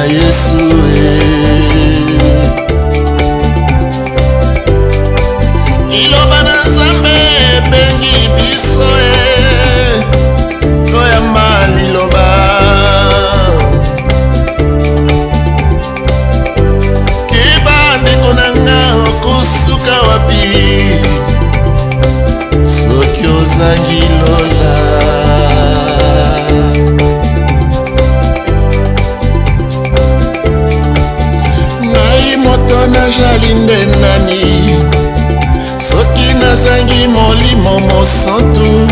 Yesu Liloba na Nzambe bengi biso Toyamba liloba Kebande konanga okosuka wapi Soki ozangi lola Ngai moto najali nde nani Soki nazangi molimo mosantu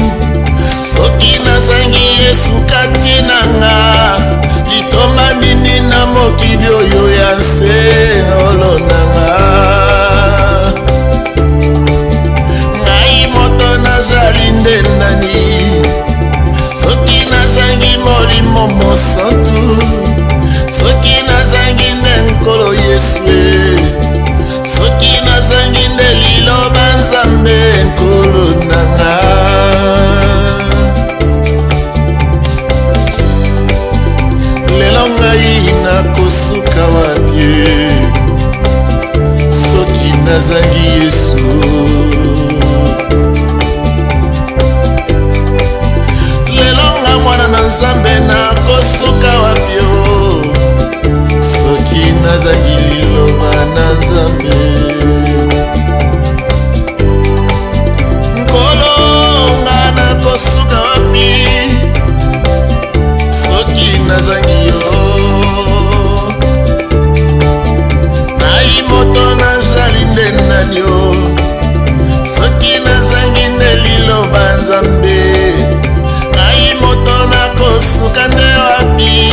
Soki nazangi Yesu kati nanga Litoma nini na mokili oyo ya nse olonanga Ngai moto nazali nde nani Soki nazangi molimo mosantu Soki nazangi nde nkolo Yesu Soki nazangi nde liloba Nzambe nkolo nanga Lelo ngai nakosuka wapi Soki nazangi Yesu Lelo nga mwana na Nzambe nakosuka wapi Soki nazangi liloba na Nzambe Nkolo nga nakosuka wapi Soki nazangi yo Nai moto nazali nde nani yo Soki nazangi nde liloba Nzambe Nai moto nakosuka nde wapi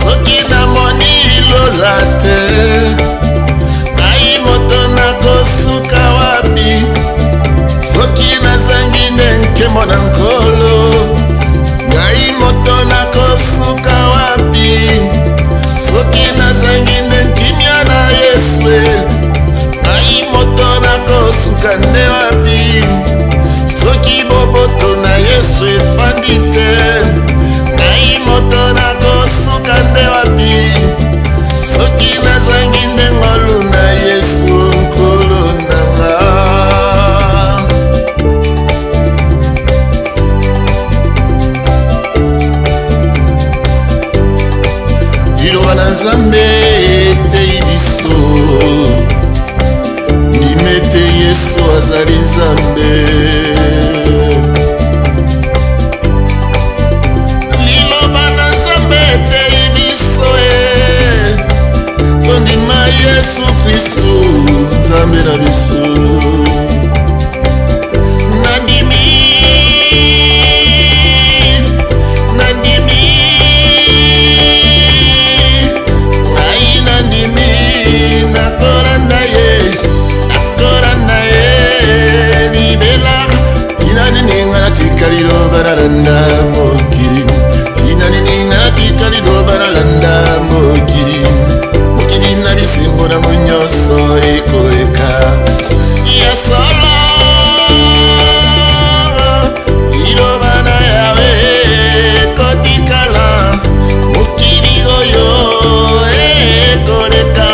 Soki namoni lola te Ngai moto nakosuka wapi Soki nazangi nde nkembo na nkolo Ngai moto nakosuka wapi Soki nazangi nde nkimia na Yesu Ngai moto nakosuka nde wapi Soki boboto na Yesu efandi te Ngai moto nakosuka nde wapi Soki nazangi nde ngolu na Yesu nkolo nanga Liloba na Nzambe etei biso Ndimete Yesu azali Nzambe Liloba na Nzambe etei biso Tondima Yesu Kristu Nzambe na biso Liloba na landa mokili Tina nini natika liloba na landa mokili Mokili na bisimbo na munyoso ekoeka Ya solo Liloba na yawe kotikala Mokili goyo ekoleka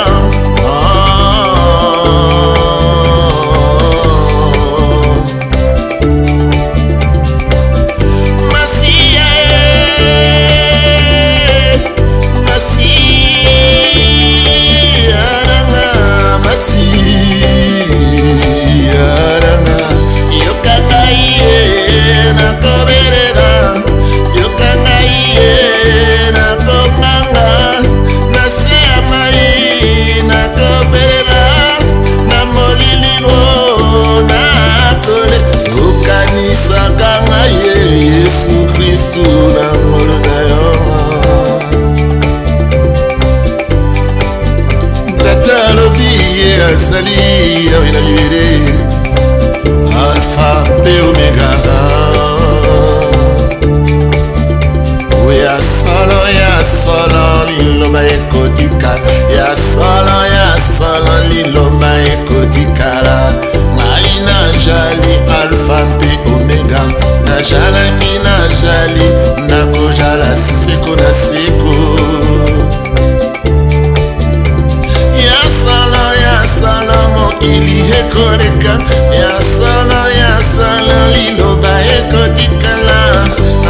Yesu Kristu na ngolo na yo Tata lobi azali yawe na libere Alpha pe Omega Ya solo liloba ekotika Ya solo liloba ekotikala Maina jali Alpha pe Omega Najalaki najali nakojala seko na seko mokili ekoleka ya solo liloba ekotikala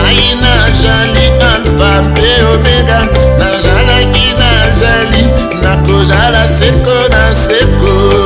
ai najali alpha mpe omega nazalaki nazali nakozala seko na seko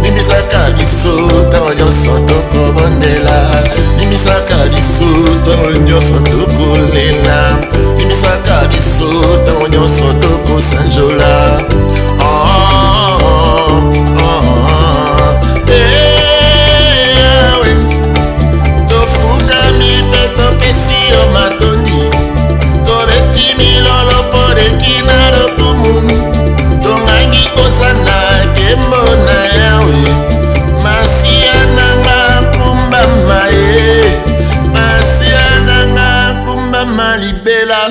nimisaka biso ntango nyonso tokobondela nimisaka biso ntango nyonso tokolela nimisaka biso ntango nyonso tokosanjola tofukami mpe topesi yo matondi tobeti milolo mpo lekina lokumu tongangi kozana kembo na yawe masiya nanga kumbama ye masiya nanga kumbama libela